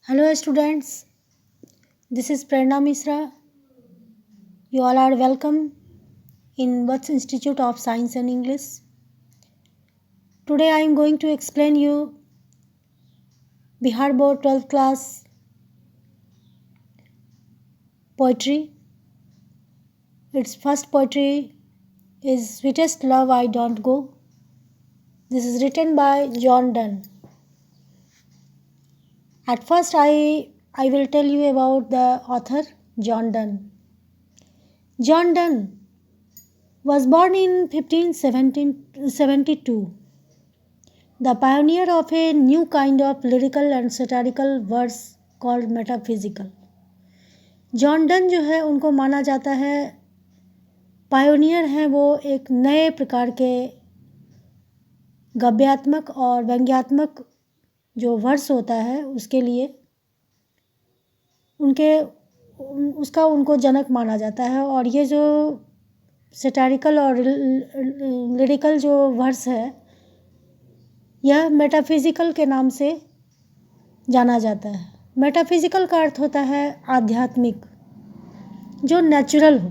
Hello students, this is Prerna Misra. You all are welcome in Vats Institute of Science and English. Today I am going to explain you Bihar Board 12th class poetry. Its first poetry is Sweetest Love I Don't Go. This is written by John Donne. At first I will tell you about the author John Donne. John Donne was born in 1572, the pioneer of a new kind of lyrical and satirical verse called metaphysical. John Donne जो है उनको माना जाता है pioneer हैं, वो एक नए प्रकार के गद्यात्मक और व्यंग्यात्मक जो वर्स होता है उसके लिए उनको जनक माना जाता है। और ये जो सैटारिकल और लिरिकल जो वर्स है यह मेटाफिजिकल के नाम से जाना जाता है। मेटाफिजिकल का अर्थ होता है आध्यात्मिक, जो नेचुरल हो।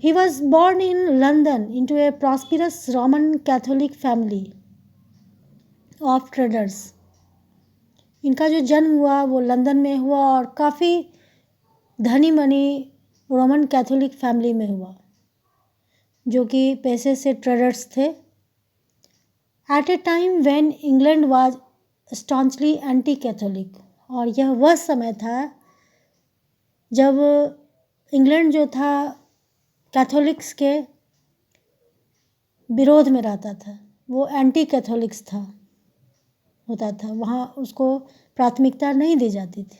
He was born in London into a prosperous Roman Catholic family of traders. इनका जो जन्म हुआ वो लंदन में हुआ और काफ़ी धनी मनी रोमन कैथोलिक फैमिली में हुआ, जो कि पैसे से ट्रेडर्स थे। At a time when England was staunchly anti-Catholic, और यह वह समय था जब इंग्लैंड जो था कैथोलिक्स के विरोध में रहता था, वो एंटी कैथोलिक्स होता था, वहाँ उसको प्राथमिकता नहीं दी जाती थी।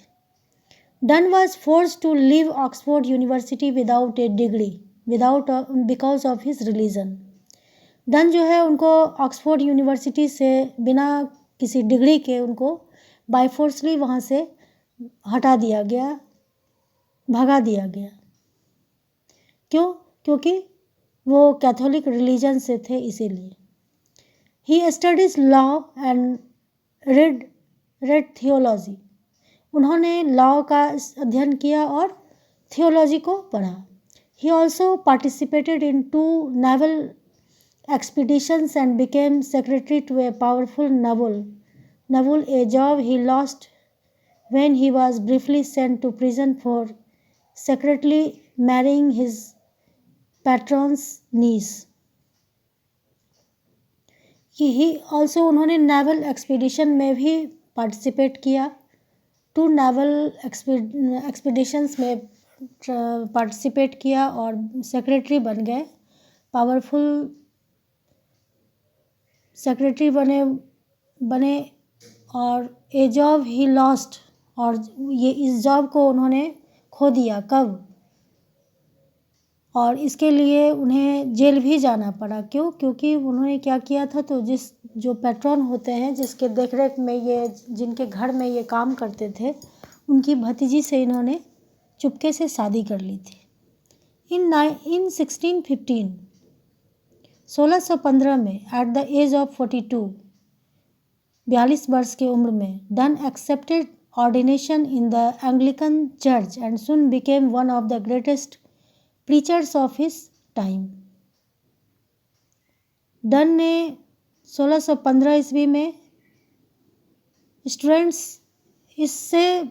Donne was force to leave Oxford University without a degree because of his religion. Donne जो है उनको ऑक्सफोर्ड यूनिवर्सिटी से बिना किसी डिग्री के उनको बाय फोर्सली वहाँ से हटा दिया गया, भगा दिया गया। क्यों? क्योंकि वो कैथोलिक रिलीजन से थे, इसीलिए। He studies law and red theology. उन्होंने लॉ का अध्ययन किया और थियोलॉजी को पढ़ा। He also participated in 2 naval expeditions and became secretary to a powerful naval, a job he lost when he was briefly sent to prison for secretly marrying his patron's niece. He also उन्होंने naval expedition में भी participate किया। 2 naval expeditions में participate किया और secretary बन गए, powerful secretary बने और ए जॉब ही लॉस्ट, और ये इस जॉब को उन्होंने खो दिया। कब? और इसके लिए उन्हें जेल भी जाना पड़ा। क्यों? क्योंकि उन्होंने क्या किया था, तो जो पैट्रॉन होते हैं जिसके देखरेख में ये, जिनके घर में ये काम करते थे, उनकी भतीजी से इन्होंने चुपके से शादी कर ली थी। इन 1615 1615 में एट द एज ऑफ 42 वर्ष की उम्र में done accepted ordination in the Anglican church and soon became one of the greatest preachers of his time. Done ने 1615 ईस्वी में स्टूडेंट्स, इससे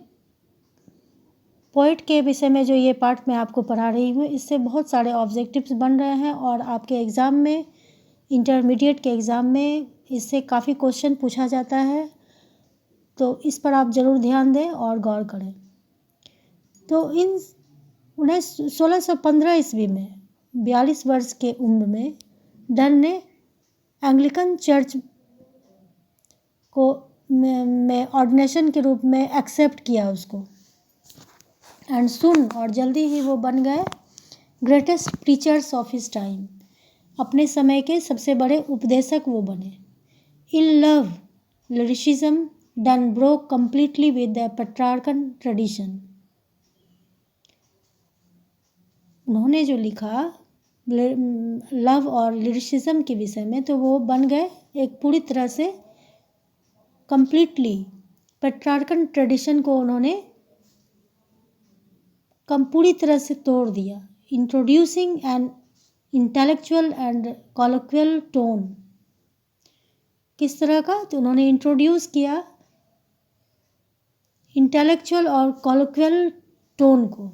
पोइट के विषय में जो ये पार्ट मैं आपको पढ़ा रही हूँ, इससे बहुत सारे ऑब्जेक्टिव्स बन रहे हैं और आपके एग्ज़ाम में, इंटरमीडिएट के एग्ज़ाम में इससे काफ़ी क्वेश्चन पूछा जाता है, तो इस पर आप ज़रूर ध्यान दें और गौर करें। तो उन्हें 1615 ईस्वी में 42 वर्ष के उम्र में डन ने एंग्लिकन चर्च को में ऑर्डिनेशन के रूप में एक्सेप्ट किया उसको, एंड सुन, और जल्दी ही वो बन गए greatest preachers of his time. अपने समय के सबसे बड़े उपदेशक वो बने। In love lyricism done broke completely with the Petrarchan tradition. उन्होंने जो लिखा लव और लिरिसिज्म के विषय में, तो वो बन गए एक पूरी तरह से कंप्लीटली पेट्रार्कन ट्रेडिशन को उन्होंने पूरी तरह से तोड़ दिया। Introducing an intellectual and colloquial tone, किस तरह का? तो उन्होंने इंट्रोड्यूस किया इंटेलेक्चुअल और कॉलोक्वियल टोन को।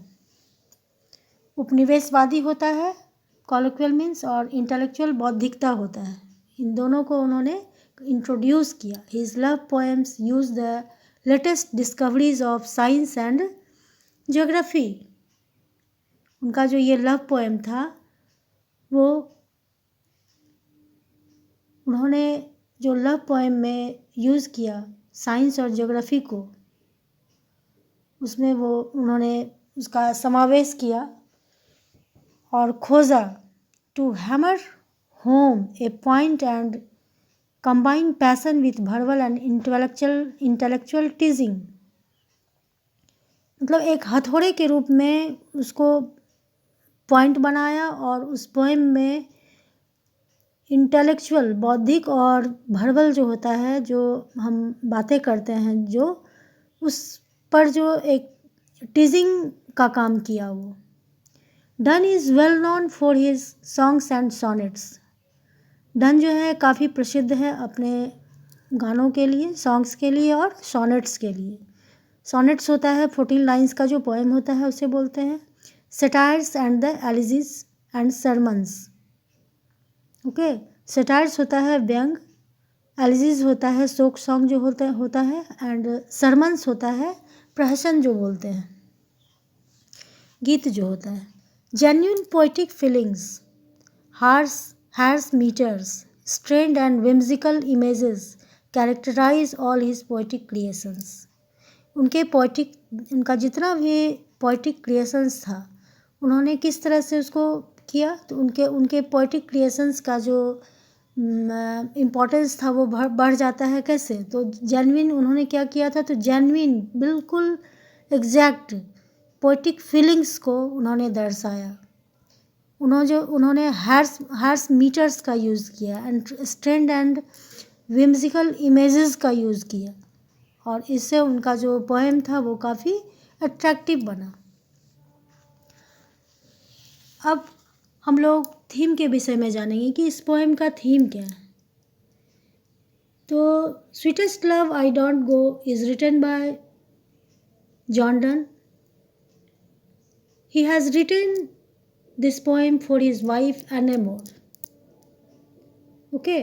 उपनिवेशवादी होता है कॉलोक्वियल मीन्स, और इंटेलेक्चुअल बौद्धिकता होता है, इन दोनों को उन्होंने इंट्रोड्यूस किया। His love poems use the latest discoveries of science and geography. उनका जो ये लव पोएम था वो उन्होंने जो लव पोएम में यूज़ किया साइंस और ज्योग्राफी को, उसमें वो उन्होंने उसका समावेश किया और खोजा to hammer home a point and combine passion with verbal and intellectual teasing. मतलब एक हथौड़े के रूप में उसको पॉइंट बनाया और उस पोएम में इंटेलेक्चुअल बौद्धिक और वर्बल जो होता है, जो हम बातें करते हैं, जो उस पर जो एक टीजिंग का काम किया वो। Done is well known for his songs and sonnets. Done जो है काफ़ी प्रसिद्ध है अपने गानों के लिए, सॉन्ग्स के लिए और सॉनेट्स के लिए। सॉनेट्स होता है 14 लाइन्स का जो पोएम होता है उसे बोलते हैं। Satires and the elegies and sermons. Okay, satires होता है व्यंग, एलिजीज होता है शोक सॉन्ग जो होता है, एंड सरमन्स होता है प्रहसन जो बोलते हैं, गीत जो होता है। Genuine poetic feelings, harsh meters, strained and whimsical images characterize all his poetic creations. उनका जितना भी पोइटिक क्रिएशंस था उन्होंने किस तरह से उसको किया, तो उनके पोइटिक क्रिएशंस का जो इम्पोर्टेंस था वो बढ़ जाता है। कैसे? तो जेन्युइन उन्होंने क्या किया था, तो जेन्युइन बिल्कुल एग्जैक्ट पोइटिक फीलिंग्स को उन्होंने दर्शाया। उन्होंने हार्श मीटर्स का यूज़ किया and strained and whimsical images का यूज़ किया, और इससे उनका जो पोएम था वो काफ़ी अट्रैक्टिव बना। अब हम लोग थीम के विषय में जानेंगे कि इस पोएम का थीम क्या है। तो sweetest love I don't go is written by John Donne. He has written this poem for his wife Anne More. Okay,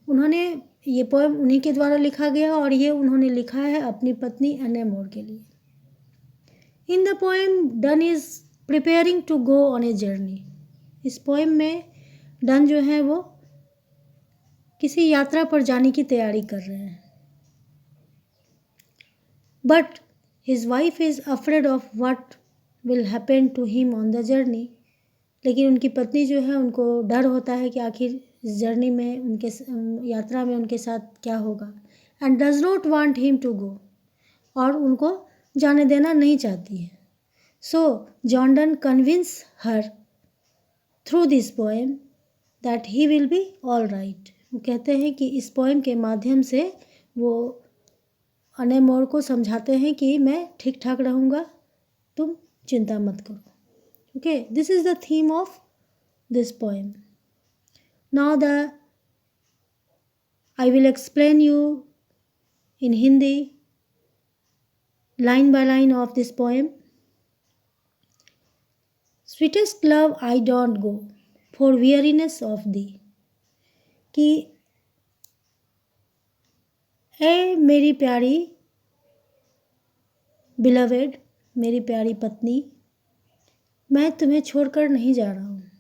उन्होंने ये पोएम उन्हीं के द्वारा लिखा गया और ये उन्होंने लिखा है अपनी पत्नी एने मोर के लिए। In the poem Donne is preparing to go on a journey. इस पोएम में डन जो है वो किसी यात्रा पर जाने की तैयारी कर रहे हैं। But his wife is afraid of what will happen to him on the journey. लेकिन उनकी पत्नी जो है उनको डर होता है कि आखिर इस जर्नी में उनके यात्रा में उनके साथ क्या होगा। And does not want him to go, और उनको जाने देना नहीं चाहती है। So John Donne convince her through this poem that he will be all right. वो कहते हैं कि इस पोएम के माध्यम से वो एने मोर को समझाते हैं कि मैं ठीक ठाक रहूँगा, तुम चिंता मत करो। Okay, this is the theme of this poem. Now I will explain you in Hindi line by line of this poem. Sweetest love I don't go for weariness of thee. कि ए मेरी प्यारी beloved, मेरी प्यारी पत्नी, मैं तुम्हें छोड़कर नहीं जा रहा हूँ।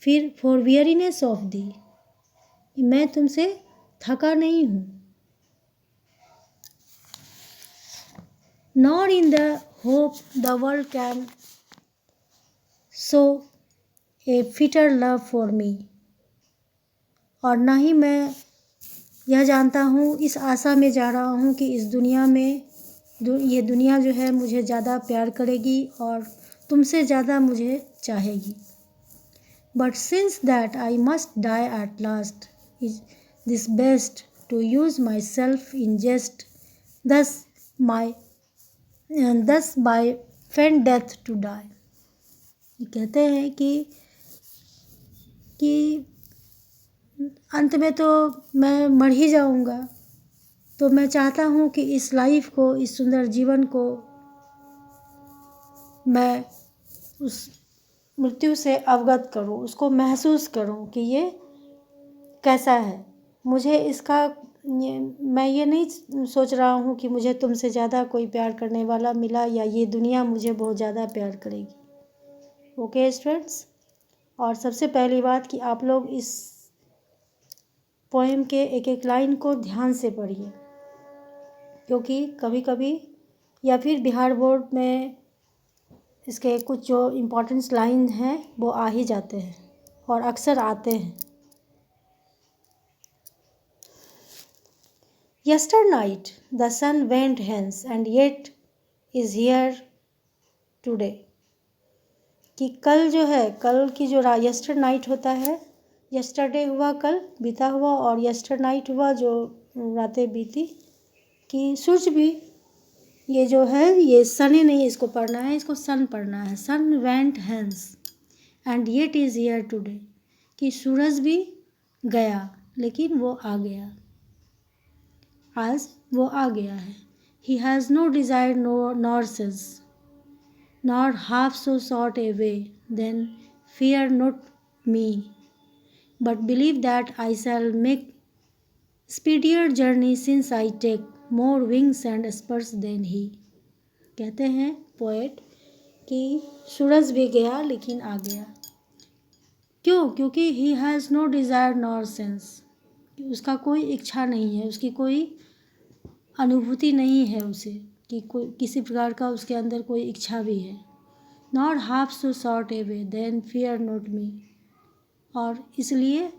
फिर फॉर वियरीनेस ऑफ दी, मैं तुमसे थका नहीं हूँ। Nor in the hope the world can so A fitter love for me, और ना ही मैं यह जानता हूँ, इस आशा में जा रहा हूँ कि इस दुनिया में ये दुनिया जो है मुझे ज़्यादा प्यार करेगी और तुमसे ज़्यादा मुझे चाहेगी। But since that I must die at last, is this best to use my self in jest thus my thus by feigned death to die। ये कहते हैं कि अंत में तो मैं मर ही जाऊंगा, तो मैं चाहता हूँ कि इस लाइफ को, इस सुंदर जीवन को मैं उस मृत्यु से अवगत करूँ, उसको महसूस करूँ कि ये कैसा है। मुझे मैं ये नहीं सोच रहा हूँ कि मुझे तुमसे ज़्यादा कोई प्यार करने वाला मिला या ये दुनिया मुझे बहुत ज़्यादा प्यार करेगी। ओके स्टूडेंट्स, और सबसे पहली बात कि आप लोग इस पोएम के एक एक लाइन को ध्यान से पढ़िए, क्योंकि कभी कभी या फिर बिहार बोर्ड में इसके कुछ जो इम्पोर्टेंट लाइन हैं वो आ ही जाते हैं और अक्सर आते हैं। Yester night the sun went hence and yet is here today। कि कल जो है, कल की जो यस्टर नाइट होता है, यस्टरडे हुआ कल बीता हुआ, और यस्टर नाइट हुआ जो रातें बीती, कि सूरज भी, ये जो है ये सने नहीं इसको पढ़ना है, इसको सन पढ़ना है। Sun went hence and yet is here today, कि सूरज भी गया लेकिन वो आ गया, आज वो आ गया है। He has no desire nor sense nor half so short a way, then fear not me but believe that I shall make speedier journey since I take more wings and spurs than he. कहते हैं poet कि सूरज भी गया लेकिन आ गया। क्यों? क्योंकि he has no desire nor sense, उसका कोई इच्छा नहीं है, उसकी कोई अनुभूति नहीं है उसे, कि कोई किसी प्रकार का उसके अंदर कोई इच्छा भी है। Not half so short a way then fear not me, और इसलिए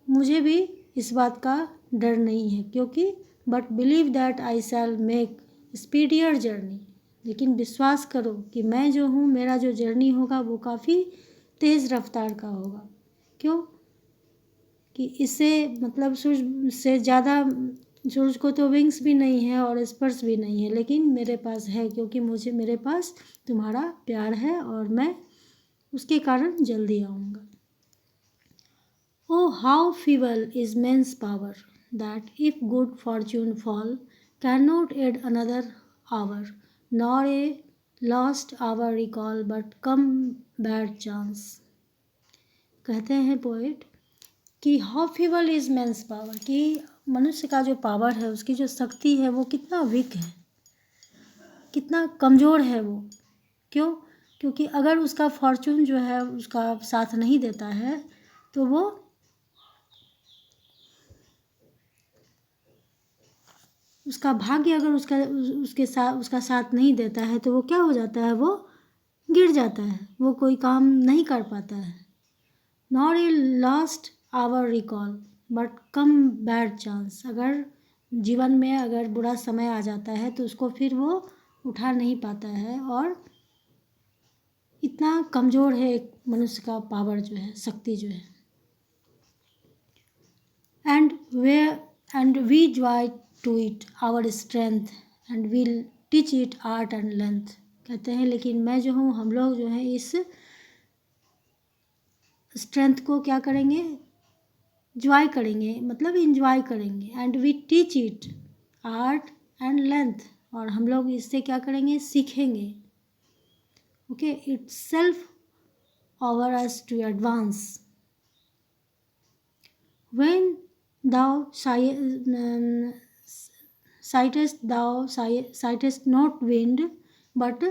मुझे भी इस बात का डर नहीं है, क्योंकि but believe that I shall make speedier journey, लेकिन विश्वास करो कि मैं जो हूँ, मेरा जो जर्नी होगा वो काफ़ी तेज़ रफ्तार का होगा। क्यों? कि इससे मतलब सूरज से ज़्यादा, सूरज को तो विंग्स भी नहीं है और स्पर्श भी नहीं है, लेकिन मेरे पास है, क्योंकि मेरे पास तुम्हारा प्यार है और मैं उसके कारण जल्दी आऊँगा। Oh, how feeble is man's power, that if good fortune fall, cannot add another hour, nor a lost hour recall, but come bad chance। कहते हैं पोएट कि how feeble is man's power, कि मनुष्य का जो पावर है, उसकी जो शक्ति है वो कितना वीक है, कितना कमज़ोर है वो। क्यों? क्योंकि अगर उसका फॉर्चून जो है उसका साथ नहीं देता है, तो वो उसका भाग्य अगर उसका साथ नहीं देता है, तो वो क्या हो जाता है, वो गिर जाता है, वो कोई काम नहीं कर पाता है। Not a last hour recall but come bad chance, अगर जीवन में अगर बुरा समय आ जाता है तो उसको फिर वो उठा नहीं पाता है, और इतना कमज़ोर है एक मनुष्य का पावर जो है, शक्ति जो है। And we joy to it our strength and will teach it art and length. कहते हैं लेकिन मैं जो हूँ, हम लोग जो है इस स्ट्रेंथ को क्या करेंगे, जॉय करेंगे, मतलब इंजॉय करेंगे। And we teach it art and length, और हम लोग इससे क्या करेंगे, सीखेंगे। Okay, itself over us to advance. When thou sightest not wind, but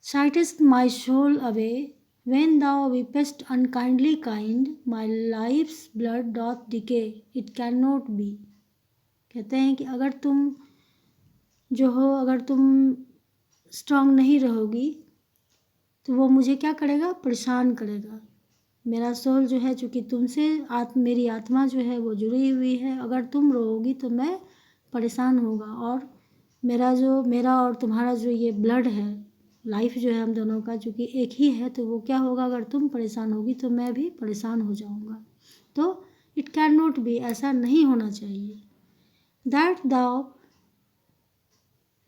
sightest my soul away, when thou weepest unkindly kind, my life's blood doth decay, it cannot be। कहते हैं कि अगर तुम जो हो, अगर तुम स्ट्रांग नहीं रहोगी तो वो मुझे क्या करेगा, परेशान करेगा। मेरा सोल जो है, चूँकि तुमसे मेरी आत्मा जो है वो जुड़ी हुई है, अगर तुम रोओगी तो मैं परेशान होगा, और मेरा और तुम्हारा जो ये ब्लड है, लाइफ जो है हम दोनों का चूँकि एक ही है, तो वो क्या होगा, अगर तुम परेशान होगी तो मैं भी परेशान हो जाऊँगा। तो इट कैन नॉट बी, ऐसा नहीं होना चाहिए। That thou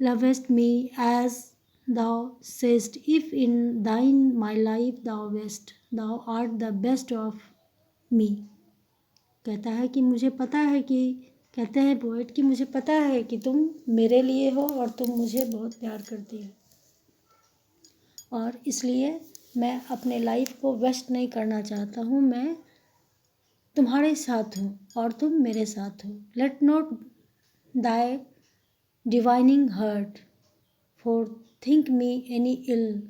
lovest me as thou sayest, if in thine my life thou west, thou art the best of me। कहता है कि मुझे पता है कि, कहते हैं पोएट कि मुझे पता है कि तुम मेरे लिए हो और तुम मुझे बहुत प्यार करती हो, और इसलिए मैं अपने लाइफ को वेस्ट नहीं करना चाहता हूँ, मैं तुम्हारे साथ हूँ और तुम मेरे साथ हो। Let not thy divining heart forethink me any ill,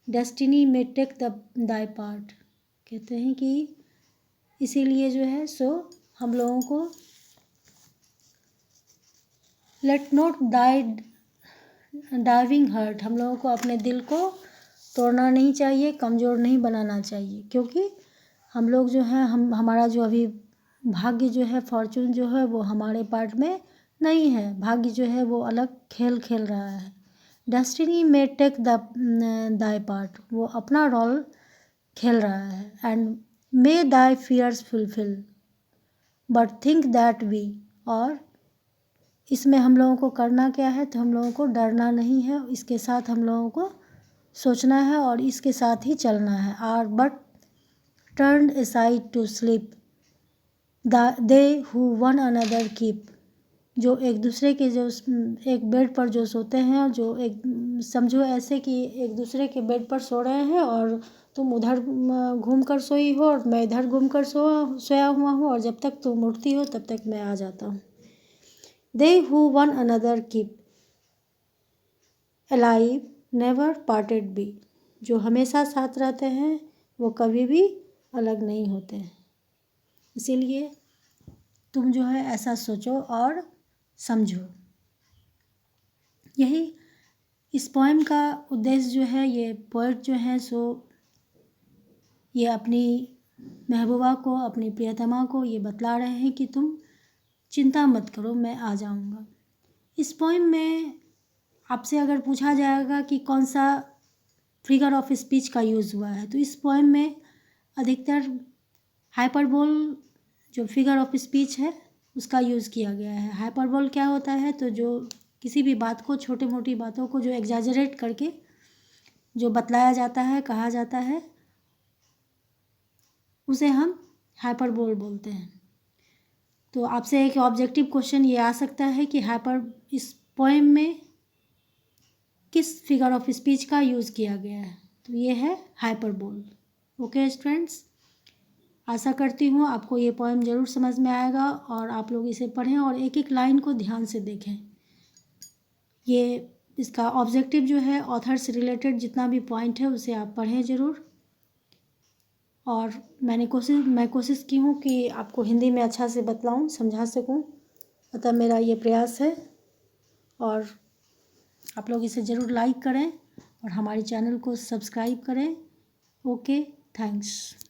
destiny में टेक द दाई पार्ट। कहते हैं कि इसीलिए जो है सो हम लोगों को let not thy diving heart, हम लोगों को अपने दिल को तोड़ना नहीं चाहिए, कमज़ोर नहीं बनाना चाहिए, क्योंकि हम लोग जो है हमारा जो अभी भाग्य जो है, फॉर्चून जो है वो हमारे पार्ट में नहीं है, भाग्य जो है वो अलग खेल खेल रहा है। डेस्टिनी में टेक द दाई पार्ट, वो अपना रोल खेल रहा है। And may thy fears fulfil but think that we, और इसमें हम लोगों को करना क्या है, तो हम लोगों को डरना नहीं है, इसके साथ हम लोगों को सोचना है और इसके साथ ही चलना है। Are but turn aside to sleep they who one another keep, जो एक दूसरे के जो एक बेड पर जो सोते हैं, जो एक समझो ऐसे कि एक दूसरे के बेड पर सो रहे हैं और तुम उधर घूम कर सोई हो और मैं इधर घूम कर सोया हुआ हूँ, और जब तक तुम उठती हो तब तक मैं आ जाता हूँ। They who one another keep alive never parted be, जो हमेशा साथ रहते हैं वो कभी भी अलग नहीं होते हैं। इसीलिए तुम जो है ऐसा सोचो और समझो। यही इस पोएम का उद्देश्य जो है, ये पोएट जो है सो ये अपनी महबूबा को, अपनी प्रियतमा को ये बतला रहे हैं कि तुम चिंता मत करो, मैं आ जाऊंगा। इस पोएम में आपसे अगर पूछा जाएगा कि कौन सा फिगर ऑफ स्पीच का यूज़ हुआ है, तो इस पोएम में अधिकतर हाइपरबोल जो फिगर ऑफ स्पीच है उसका यूज़ किया गया है। हाइपरबोल क्या होता है, तो जो किसी भी बात को, छोटी मोटी बातों को जो एग्जैजरेट करके जो बतलाया जाता है, कहा जाता है, उसे हम हाइपरबोल बोलते हैं। तो आपसे एक ऑब्जेक्टिव क्वेश्चन ये आ सकता है कि इस पोएम में किस फिगर ऑफ स्पीच का यूज़ किया गया है, तो ये है हाइपरबोल। ओके स्टूडेंट्स, आशा करती हूँ आपको ये पोएम ज़रूर समझ में आएगा और आप लोग इसे पढ़ें और एक एक लाइन को ध्यान से देखें। ये इसका ऑब्जेक्टिव जो है, ऑथर से रिलेटेड जितना भी पॉइंट है उसे आप पढ़ें ज़रूर। और मैं कोशिश की हूँ कि आपको हिंदी में अच्छा से बतलाऊँ, समझा सकूँ, अतः मेरा ये प्रयास है। और आप लोग इसे ज़रूर लाइक करें और हमारे चैनल को सब्सक्राइब करें। Okay, thanks.